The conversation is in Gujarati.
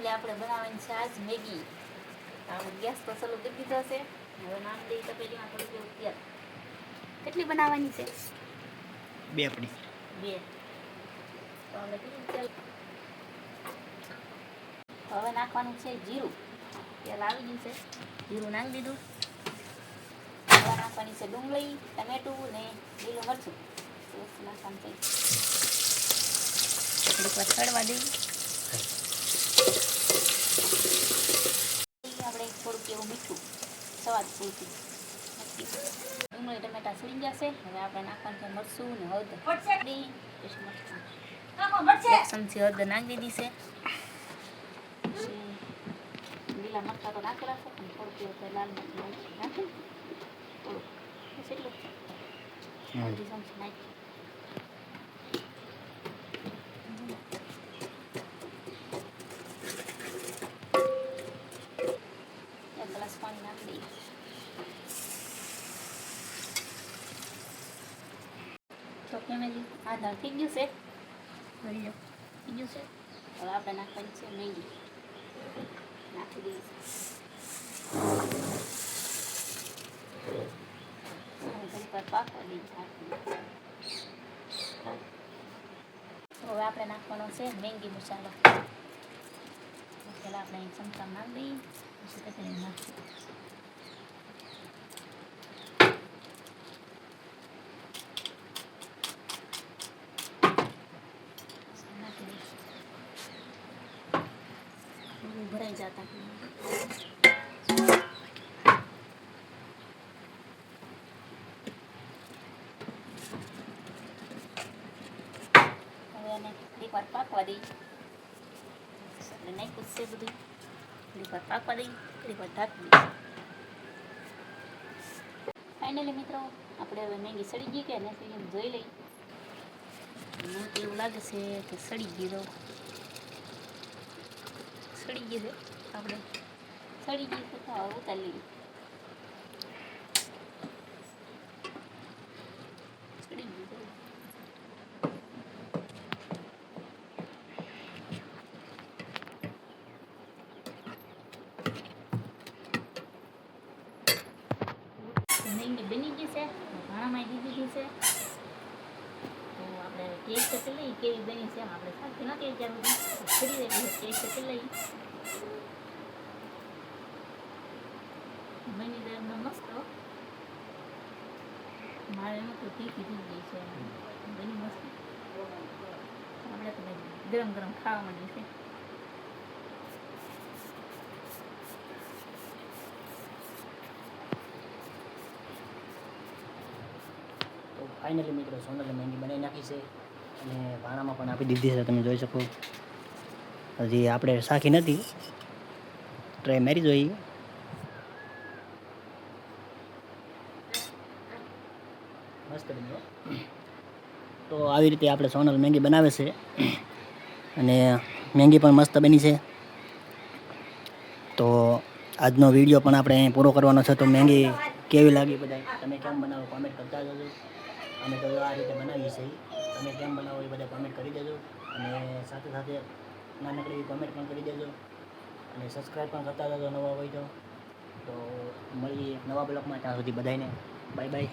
ફાઇનલી આપણે બનાવવાની છે આજ મેગી. આપણે ગેસ તો ચાલુ કરી દીધો છે. હવે નામ દઈ તપેલીમાં થોડું એવું તેલ. કેટલી બનાવવાની છે? 2 આપણી 2. તો આપણે કેટલું તેલ? હવે નાખવાનું છે જીરું. તેલ આવી ગયું છે, જીરું નાખી દીધું. હવે નાખવાની છે ડુંગળી, ટમેટું ને લીલું મરચું. પેસ્ટ નાખવાનું છે. થોડીક વાર ચડવા દઈએ. આપણે થોડુંક એવું મીઠું સ્વાદ પૂરતું. ડુંગળી ટમેટા સડી ગયા છે. હવે આપણે નાખવાનું છે મરચું ને હળદર. ચમચી હળદર નાખી દીધી છે. લીલા મરચાં તો નાખેલા છે પણ થોડુંક લાલ મરચું નાખી થોડુંક બસ એટલું અડધી ચમચી નાખી. એક ગ્લાસ પાણી નાખી દઈએ. તો ફેમિલી આ દાળ થઈ ગયું છે. થઈ ગયું છે. હવે આપણે નાખવાની છે મેગી. નાખી દઈએ. ઘણી વાર પાકવા દઈએ. હવે આપણે નાખવાનો છે મેગી મસાલો. પહેલાં આપણે ચમચા નાખી દઈએ, પછી તપેલી નાખીએ. ભરાઈ જતા હવે એને એક વાર પાકવા દઈ. આપણે નાખ્યું છે બધું. એક વાર પાકવા દઈ, એક વાર ઢાંકી દઈએ. ફાઇનલી મિત્રો આપણે હવે મેગી સડી ગઈ કે નથી એમ જોઈ લઈ. મને તો એવું લાગે છે કે સડી ગઈ તો સડી ગઈ છે. આપણે સડી ગઈ છે તો હવે ઉતારી લઈએ. સડી ગઈ છે. મેગી બની ગઈ છે. ભાણામાં દીધી છે. તો આપણે ટેસ્ટ કરી લઈએ કેવી બની છે. આપણે સાચી નથી જરૂર ફરી રહી ટેસ્ટ કરી લઈએ. બની જાય એમને મસ્ત. મારે એમાં તો તીખી થઈ ગઈ છે. બની મસ્ત. આપણે તો ગરમ ગરમ ખાવા માંડી છે. તો ફાઇનલી મિત્રો સોનલે મેગી બનાવી નાખી છે અને ભાણામાં પણ આપી દીધી છે. તમે જોઈ શકો. હજી આપણે શાખી નથી, ટ્રાય મારી જોઈએ. મસ્ત બન્યો. તો આવી રીતે આપણે સોનલ મેગી બનાવે છે અને મેગી પણ મસ્ત બની છે. તો આજનો વિડીયો પણ આપણે પૂરો કરવાનો છે. તો મેગી કેવી લાગી બધા તમે કેમ બનાવો કોમેન્ટ કરતા જજો. અમે તો આ રીતે બનાવીએ છીએ. તમે કેમ બનાવો એ બધા કોમેન્ટ કરી દેજો અને સાથે સાથે નાનકડી એવી કોમેન્ટ પણ કરી દેજો અને સબસ્ક્રાઈબ પણ કરતા જજો નવા હોય તો. તો મળીએ નવા બ્લોગમાં. ત્યાં સુધી બધાને બાય બાય.